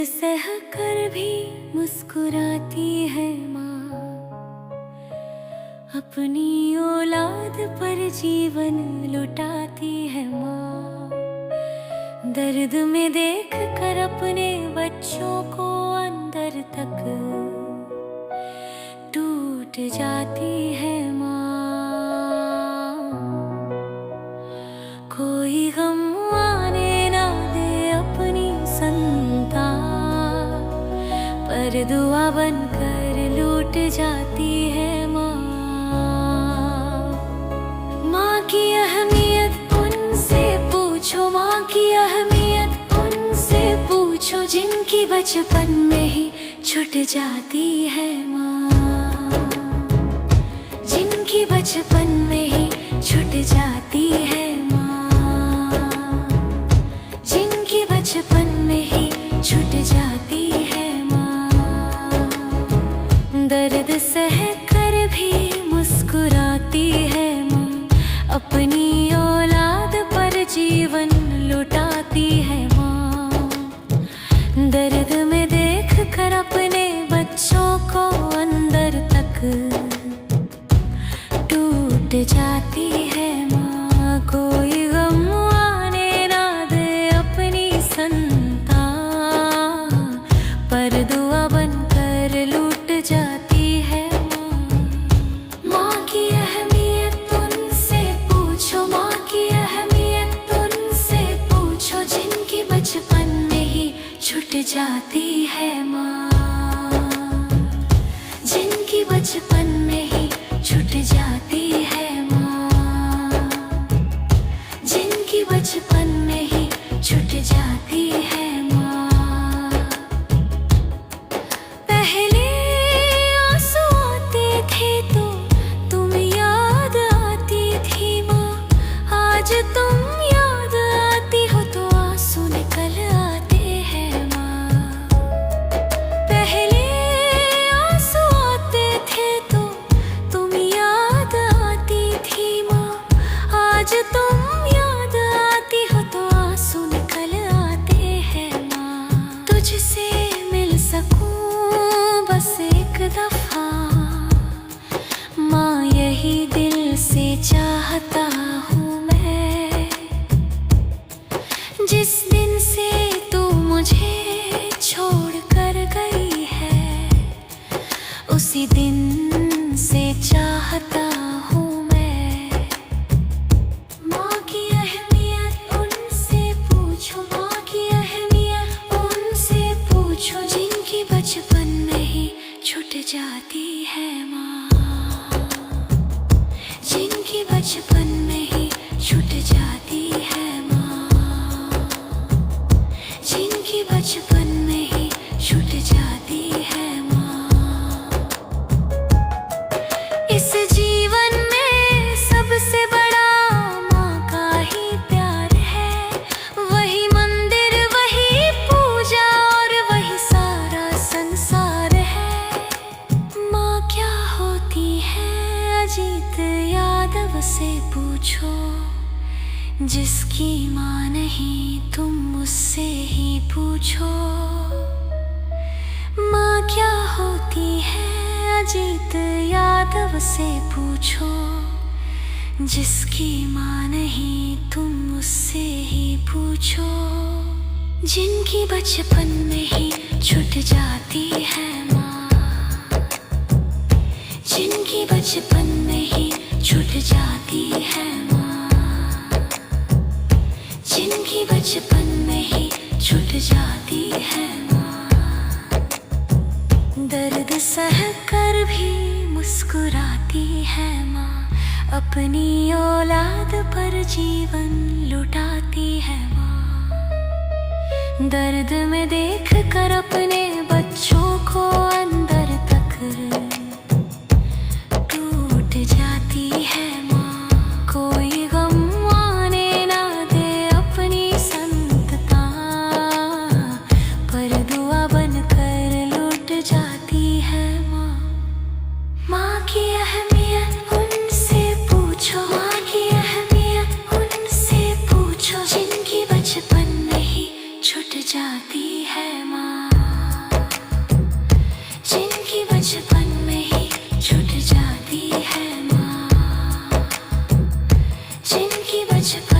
सह कर भी मुस्कुराती है माँ, अपनी औलाद पर जीवन लुटाती है माँ। दर्द में देख कर अपने बच्चों को अंदर तक टूट जाती है माँ। कोई गम आने ना दे अपनी संतान, पर दुआ बनकर लूट जाती है माँ। माँ की अहमियत उनसे पूछो, माँ की अहमियत उनसे पूछो, जिनकी बचपन में ही छूट जाती है माँ, जिनकी बचपन में ही छूट जाती है माँ, जिनकी बचपन में ही छूट जाती है माँ। दर्द सह कर भी मुस्कुराती है माँ, अपनी औलाद पर जीवन लुटाती है माँ। दर्द में देख कर अपने बच्चों को अंदर तक टूट जाती है माँ। कोई गम आने ना दे अपनी संतान, पर दुआ बनकर लूट जाती है माँ। माँ की अहमियत उनसे पूछो, माँ की अहमियत उनसे पूछो, जिनकी बचपन में ही छूट जाती है माँ, जिनकी बचपन में ही छूट जाती है माँ, जिनकी बचपन में ही छूट जाती है माँ। पहले आंसू आते थे तो तुम याद आती थी माँ, आज तुम याद आती हो तो आंसू निकल आते हैं माँ। पहले आंसू आते थे तो तुम याद आती थी माँ, आज तुम याद आती हो तो आंसू निकल आते हैं माँ। तुझसे मिल सकूं बस एक दफा माँ, यही दिल से चाहता हूँ मैं। जिस दिन से तू मुझे छोड़ कर गई है, उसी दिन से चाहता हूँ मैं। माँ की अहमियत उनसे पूछो, माँ की अहमियत उनसे पूछो, जिनकी बचपन में ही छूट जाती है माँ, जिनकी बचपन में ही छूट जाती है माँ, जिनकी बचपन में ही छूट जाती है माँ। इस जीवन में सबसे बड़ा माँ का ही प्यार है, वही मंदिर वही पूजा और वही सारा संसार है। माँ क्या होती है अजीत यादव से पूछो, जिसकी माँ नहीं तुम उससे ही पूछो। माँ क्या होती है अजीत यादव से पूछो, जिसकी माँ नहीं तुम उससे ही पूछो। जिनकी बचपन में ही छूट जाती है माँ, जिनकी बचपन में ही छूट जाती है माँ, जिनकी बचपन में ही छूट जाती है माँ। दर्द सह कर भी मुस्कुराती है माँ, अपनी औलाद पर जीवन लुटाती है माँ। दर्द में देख कर अपने बच्चों को अंदर तक टूट जाती है माँ। कोई गम आने ना दे अपनी संतान, पर दुआ बनकर लूट जाती है माँ। माँ की अहमियत उनसे पूछो, माँ की अहमियत उनसे पूछो, जिनकी बचपन में ही छूट जाती है माँ। मुझको